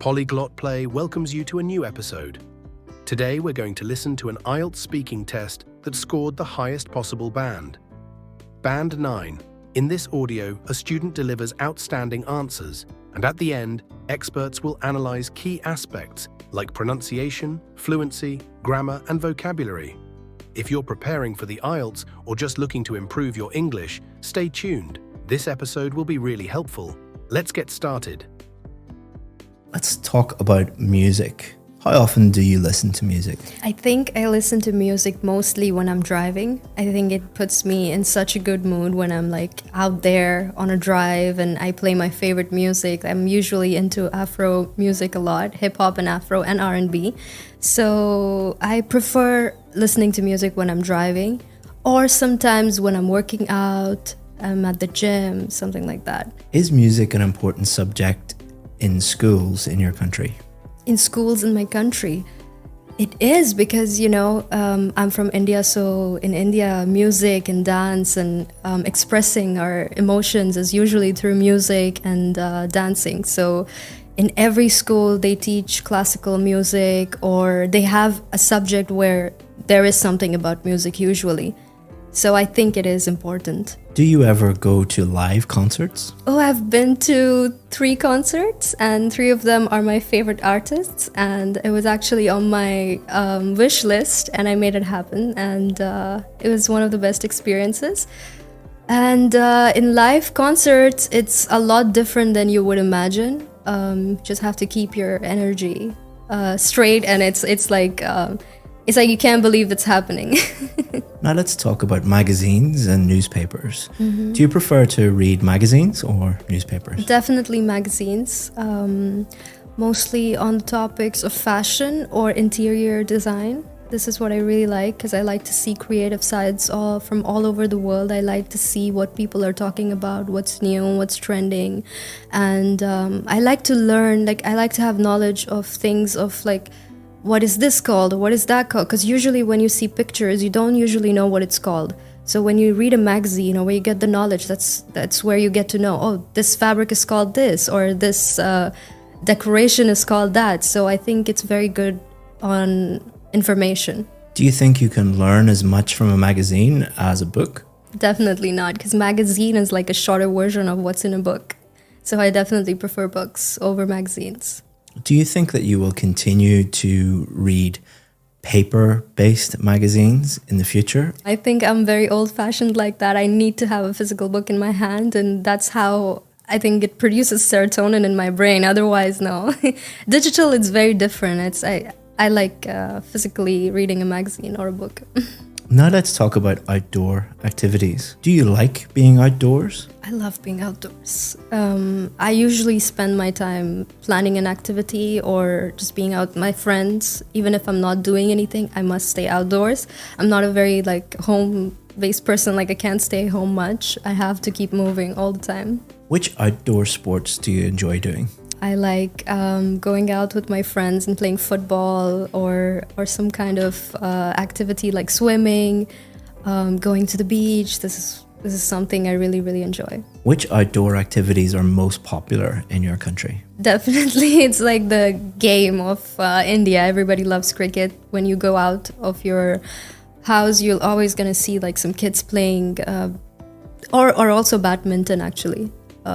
Polyglot Play welcomes you to a new episode. Today we're going to listen to an IELTS speaking test that scored the highest possible band. Band 9. In this audio, a student delivers outstanding answers, and at the end, experts will analyze key aspects like pronunciation, fluency, grammar, and vocabulary. If you're preparing for the IELTS or just looking to improve your English, stay tuned. This episode will be really helpful. Let's get started. Let's talk about music. How often do you listen to music? I think I listen to music mostly when I'm driving. I think it puts me in such a good mood when I'm out there on a drive and I play my favorite music. I'm usually into Afro music a lot, hip hop and Afro and R&B. So I prefer listening to music when I'm driving, or sometimes when I'm working out, I'm at the gym, something like that. Is music an important subject in schools in your country? In schools in my country, it is because, I'm from India. So in India, music and dance and expressing our emotions is usually through music and dancing. So in every school, they teach classical music, or they have a subject where there is something about music usually. So I think it is important. Do you ever go to live concerts? Oh, I've been to 3 concerts, and 3 of them are my favorite artists. And it was actually on my wish list, and I made it happen. And it was one of the best experiences. And in live concerts, it's a lot different than you would imagine. Just have to keep your energy straight, and it's like you can't believe it's happening. Now let's talk about magazines and newspapers. Mm-hmm. Do you prefer to read magazines or newspapers? Definitely magazines, mostly on topics of fashion or interior design. This is what I really like, because I like to see creative sides from all over the world. I like to see what people are talking about, what's new, what's trending. And I like to learn, I like to have knowledge of things of what is this called or what is that called? Because usually when you see pictures, you don't usually know what it's called. So when you read a magazine or where you get the knowledge, that's where you get to know, oh, this fabric is called this, or this decoration is called that. So I think it's very good on information. Do you think you can learn as much from a magazine as a book? Definitely not, because magazine is like a shorter version of what's in a book. So I definitely prefer books over magazines. Do you think that you will continue to read paper-based magazines in the future? I think I'm very old-fashioned like that. I need to have a physical book in my hand, and that's how I think it produces serotonin in my brain. Otherwise, no. Digital, it's very different. I like physically reading a magazine or a book. Now let's talk about outdoor activities. Do you like being outdoors? I love being outdoors. I usually spend my time planning an activity or just being out with my friends. Even if I'm not doing anything, I must stay outdoors. I'm not a very home-based person. I can't stay home much. I have to keep moving all the time. Which outdoor sports do you enjoy doing? I like going out with my friends and playing football or some kind of activity like swimming, going to the beach. This is something I really, really enjoy. Which outdoor activities are most popular in your country? Definitely, it's like the game of India. Everybody loves cricket. When you go out of your house, you're always going to see some kids playing, or also badminton, actually.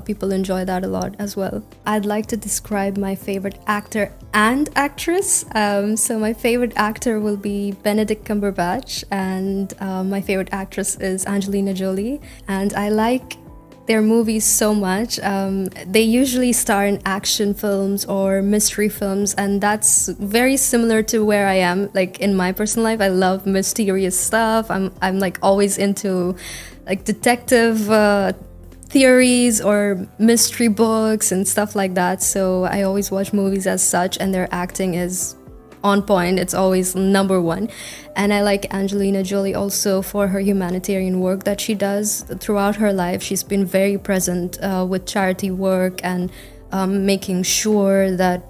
People enjoy that a lot as well. I'd like to describe my favorite actor and actress. So my favorite actor will be Benedict Cumberbatch, and my favorite actress is Angelina Jolie. And I like their movies so much. They usually star in action films or mystery films, and that's very similar to where I am. In my personal life, I love mysterious stuff. I'm always into detective theories or mystery books and stuff like that. So I always watch movies as such, and their acting is on point. It's always number one. And I like Angelina Jolie also for her humanitarian work that she does throughout her life. She's been very present with charity work and making sure that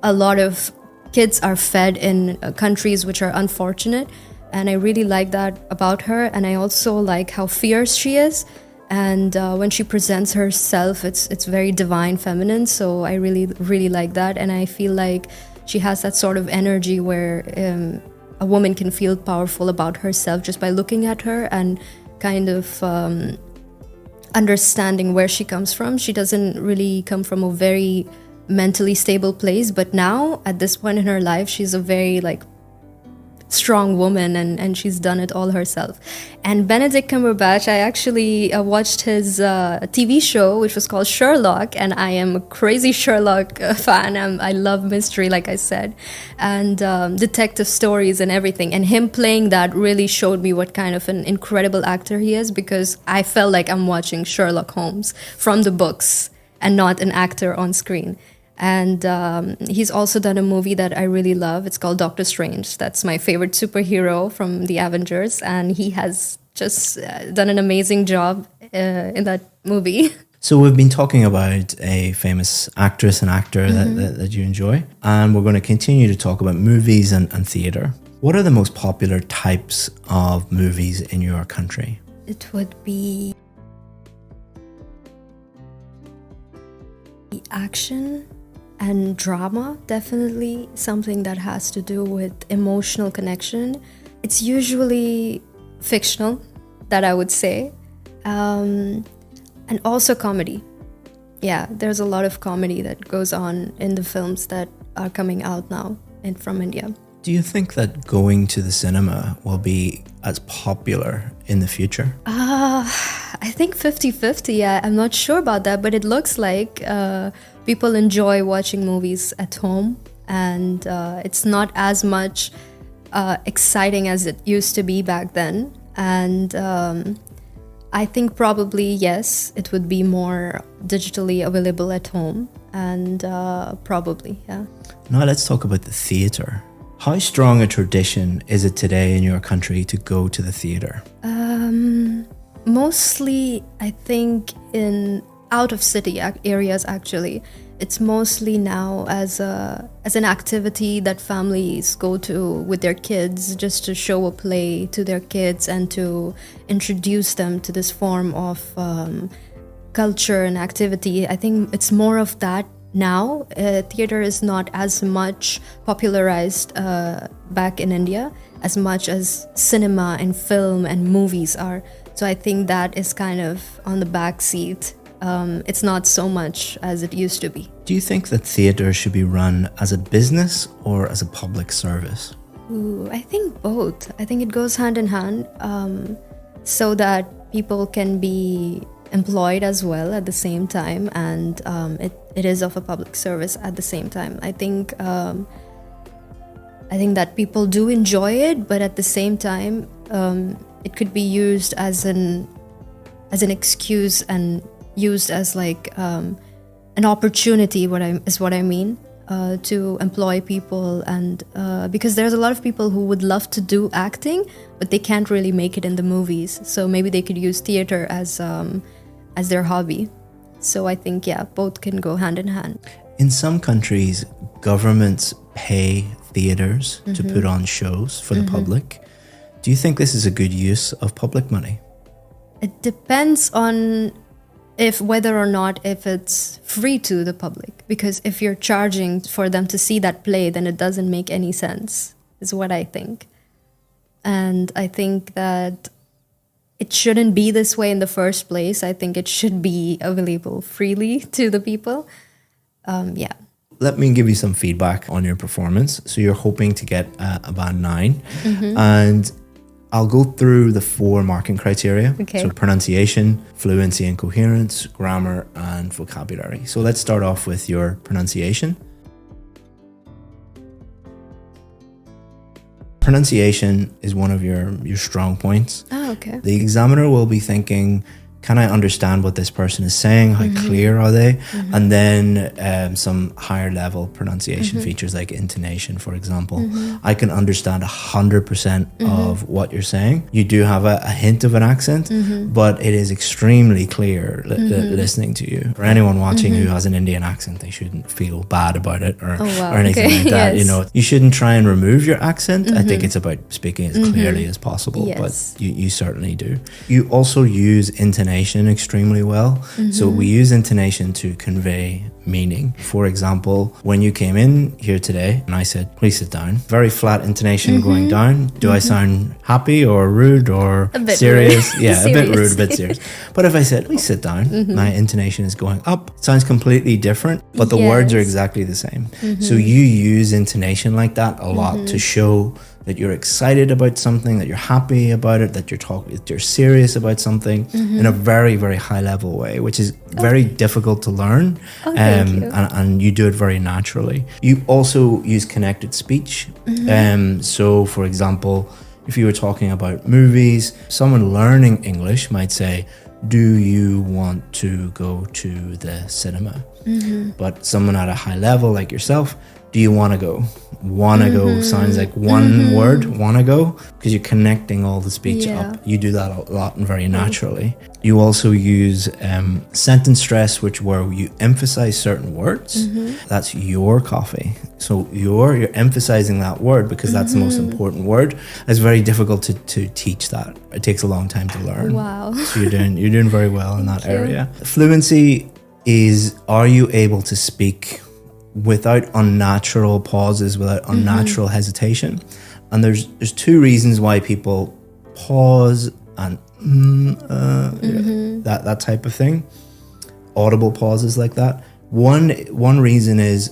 a lot of kids are fed in countries which are unfortunate. And I really like that about her. And I also like how fierce she is. And when she presents herself, it's very divine feminine. So I really like that. And I feel like she has that sort of energy where a woman can feel powerful about herself just by looking at her and kind of understanding where she comes from. She doesn't really come from a very mentally stable place, but now at this point in her life, she's a very like strong woman, and she's done it all herself. And Benedict Cumberbatch, I actually watched his TV show, which was called Sherlock, and I am a crazy Sherlock fan. I love mystery, like I said, and detective stories and everything. And him playing that really showed me what kind of an incredible actor he is, because I felt like I'm watching Sherlock Holmes from the books and not an actor on screen. And he's also done a movie that I really love. It's called Doctor Strange. That's my favorite superhero from the Avengers. And he has just done an amazing job in that movie. So we've been talking about a famous actress and actor that you enjoy. And we're going to continue to talk about movies and theatre. What are the most popular types of movies in your country? It would be action and drama, definitely something that has to do with emotional connection. It's usually fictional, that I would say, and also comedy. Yeah, there's a lot of comedy that goes on in the films that are coming out now and from India. Do you think that going to the cinema will be as popular in the future? I think 50-50, yeah. I'm not sure about that, but it looks like people enjoy watching movies at home, and it's not as much exciting as it used to be back then. And I think probably, yes, it would be more digitally available at home, and probably, yeah. Now let's talk about the theatre. How strong a tradition is it today in your country to go to the theatre? Mostly, I think in out of city areas, actually. It's mostly now as an activity that families go to with their kids, just to show a play to their kids and to introduce them to this form of culture and activity. I think it's more of that now. Theater is not as much popularized back in India as much as cinema and film and movies are. So I think that is kind of on the back seat. It's not so much as it used to be. Do you think that theatre should be run as a business or as a public service? Ooh, I think both. I think it goes hand in hand, so that people can be employed as well at the same time, and it is of a public service at the same time. I think that people do enjoy it, but at the same time, it could be used as an excuse and used as like an opportunity. What I mean to employ people, and because there's a lot of people who would love to do acting, but they can't really make it in the movies. So maybe they could use theater as their hobby. So I think, yeah, both can go hand in hand. In some countries, governments pay theatres to put on shows for the public. Do you think this is a good use of public money? It depends on whether or not if it's free to the public. Because if you're charging for them to see that play, then it doesn't make any sense, is what I think. And I think that it shouldn't be this way in the first place. I think it should be available freely to the people. Yeah. Let me give you some feedback on your performance. So you're hoping to get a band 9. And I'll go through the 4 marking criteria. Okay. So pronunciation, fluency and coherence, grammar and vocabulary. So let's start off with your pronunciation. Pronunciation is one of your strong points. Oh, okay. The examiner will be thinking, can I understand what this person is saying? How clear are they? And then some higher level pronunciation features like intonation, for example. I can understand 100% of what you're saying. You do have a hint of an accent, but it is extremely clear listening to you. For anyone watching who has an Indian accent, they shouldn't feel bad about it or anything like that. Yes. You know, you shouldn't try and remove your accent. I think it's about speaking as clearly as possible, but you certainly do. You also use intonation intonation extremely well. So we use intonation to convey meaning. For example, when you came in here today and I said, please sit down, very flat intonation going down. Do I sound happy or rude or A bit serious? rude. Yeah, a bit rude, Serious. a bit serious. But if I said, please sit down, my intonation is going up. It sounds completely different, but the words are Yes. exactly the same. So you use intonation like that a lot to show that you're excited about something, that you're happy about it, that you're serious about something in a very, very high level way, which is very difficult to learn. Thank you. And you do it very naturally. You also use connected speech. So for example, if you were talking about movies, someone learning English might say, do you want to go to the cinema? But someone at a high level like yourself, do you want to go? Want to go sounds like one word, want to go, because you're connecting all the speech up. You do that a lot and very naturally. You also use sentence stress, which where you emphasize certain words. That's your coffee. So you're emphasizing that word because that's the most important word. It's very difficult to teach that. It takes a long time to learn. Wow. So you're doing very well in that area. Fluency is, are you able to speak without unnatural pauses, without unnatural hesitation? And there's two reasons why people pause and that type of thing, audible pauses like that. One reason is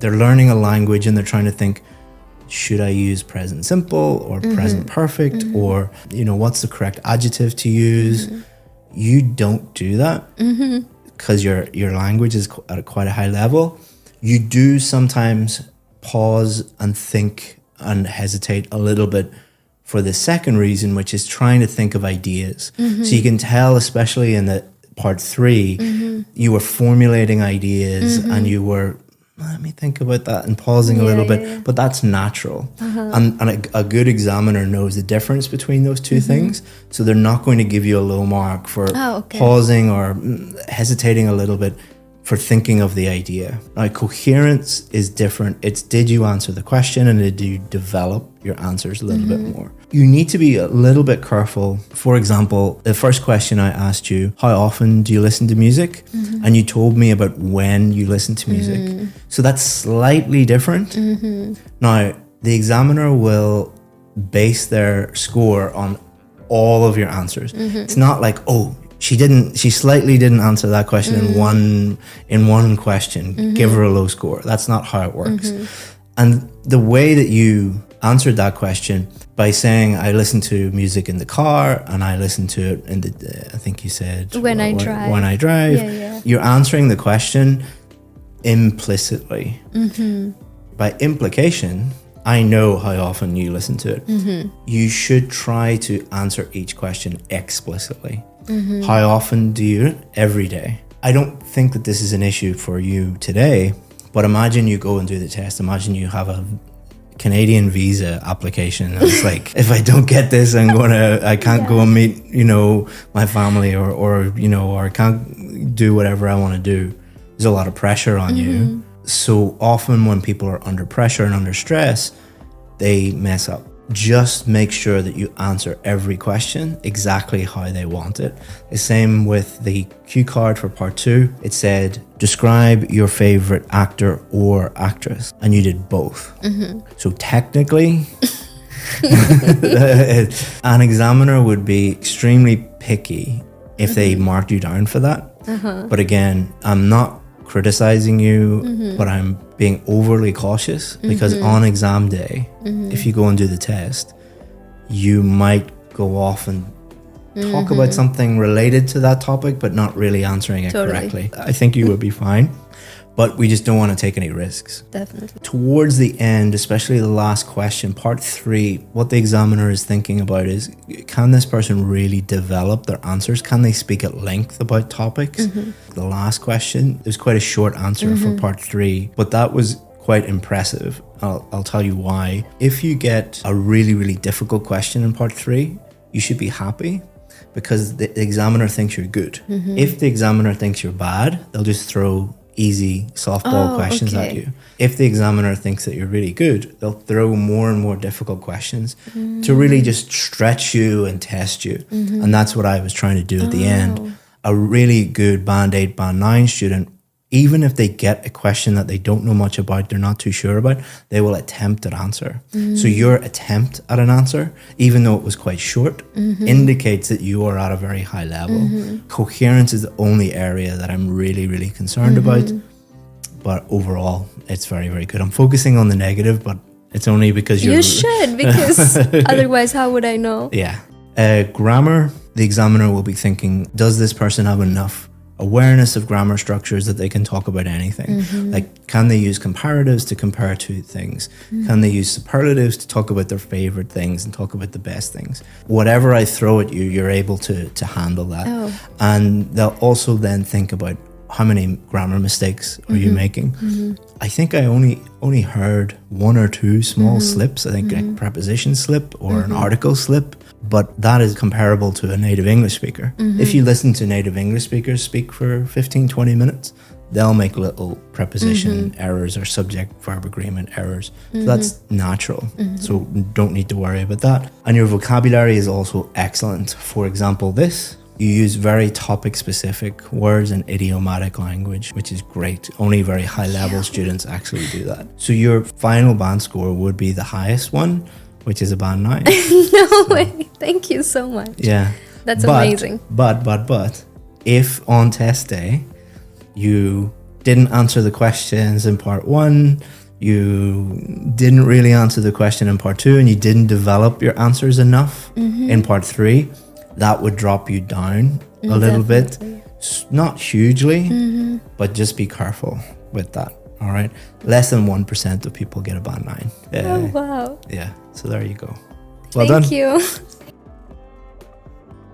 they're learning a language and they're trying to think, should I use present simple or present perfect, or what's the correct adjective to use? You don't do that because your language is at quite a high level. You do sometimes pause and think and hesitate a little bit for the second reason, which is trying to think of ideas. So you can tell, especially in the part 3, you were formulating ideas and you were, let me think about that, and pausing a little bit, but that's natural. And a good examiner knows the difference between those two things. So they're not going to give you a low mark for pausing or hesitating a little bit for thinking of the idea. Now, coherence is different. It's, did you answer the question and did you develop your answers a little bit more? You need to be a little bit careful. For example, the first question I asked you, how often do you listen to music? And you told me about when you listen to music. So that's slightly different. Now, the examiner will base their score on all of your answers. It's not like, oh, she slightly didn't answer that question in one question, give her a low score. That's not how it works. And the way that you answered that question by saying, I listen to music in the car and I listen to it in the, I think you said, when I drive. When I drive. You're answering the question implicitly. By implication, I know how often you listen to it. You should try to answer each question explicitly. How often do you? Every day. I don't think that this is an issue for you today, but imagine you go and do the test. Imagine you have a Canadian visa application. And it's like, if I don't get this, I can't go and meet, my family or I can't do whatever I want to do. There's a lot of pressure on you. So often when people are under pressure and under stress, they mess up. Just make sure that you answer every question exactly how they want it. The same with the cue card for part 2. It said, describe your favorite actor or actress. And you did both. So technically, an examiner would be extremely picky if they marked you down for that. But again, I'm not criticizing you, but I'm being overly cautious because on exam day, if you go and do the test, you might go off and talk about something related to that topic, but not really answering it correctly. I think you would be fine, but we just don't want to take any risks. Definitely. Towards the end, especially the last question, part 3, what the examiner is thinking about is, can this person really develop their answers? Can they speak at length about topics? The last question, there's quite a short answer for part 3, but that was quite impressive. I'll tell you why. If you get a really, really difficult question in part 3, you should be happy because the examiner thinks you're good. If the examiner thinks you're bad, they'll just throw easy softball Oh, questions at okay. you. If the examiner thinks that you're really good, they'll throw more and more difficult questions to really just stretch you and test you. And that's what I was trying to do at the end. A really good Band 8, Band 9 student, even if they get a question that they don't know much about, they're not too sure about, they will attempt at answer. So your attempt at an answer, even though it was quite short, indicates that you are at a very high level. Coherence is the only area that I'm really, really concerned about. But overall, it's very, very good. I'm focusing on the negative, but it's only because You should, because otherwise, how would I know? Yeah. Grammar, the examiner will be thinking, does this person have enough awareness of grammar structures that they can talk about anything? Like, can they use comparatives to compare two things? Can they use superlatives to talk about their favorite things and talk about the best things? Whatever I throw at you, you're able to handle that. And they'll also then think about, how many grammar mistakes are you making? I think I only heard one or two small slips. I think a preposition slip or an article slip, but that is comparable to a native English speaker. If you listen to native English speakers speak for 15, 20 minutes, they'll make little preposition errors or subject-verb agreement errors. So that's natural. So don't need to worry about that. And your vocabulary is also excellent. For example, this. You use very topic-specific words and idiomatic language, which is great. Only very high-level students actually do that. So your final band score would be the highest one, which is a band 9. No way. Thank you so much. Yeah. That's amazing. But, if on test day, you didn't answer the questions in part 1, you didn't really answer the question in part 2, and you didn't develop your answers enough in part 3, that would drop you down a little bit. Not hugely, but just be careful with that. All right. Less than 1% of people get a band 9. Oh, wow. Yeah. So there you go. Well done. Thank you.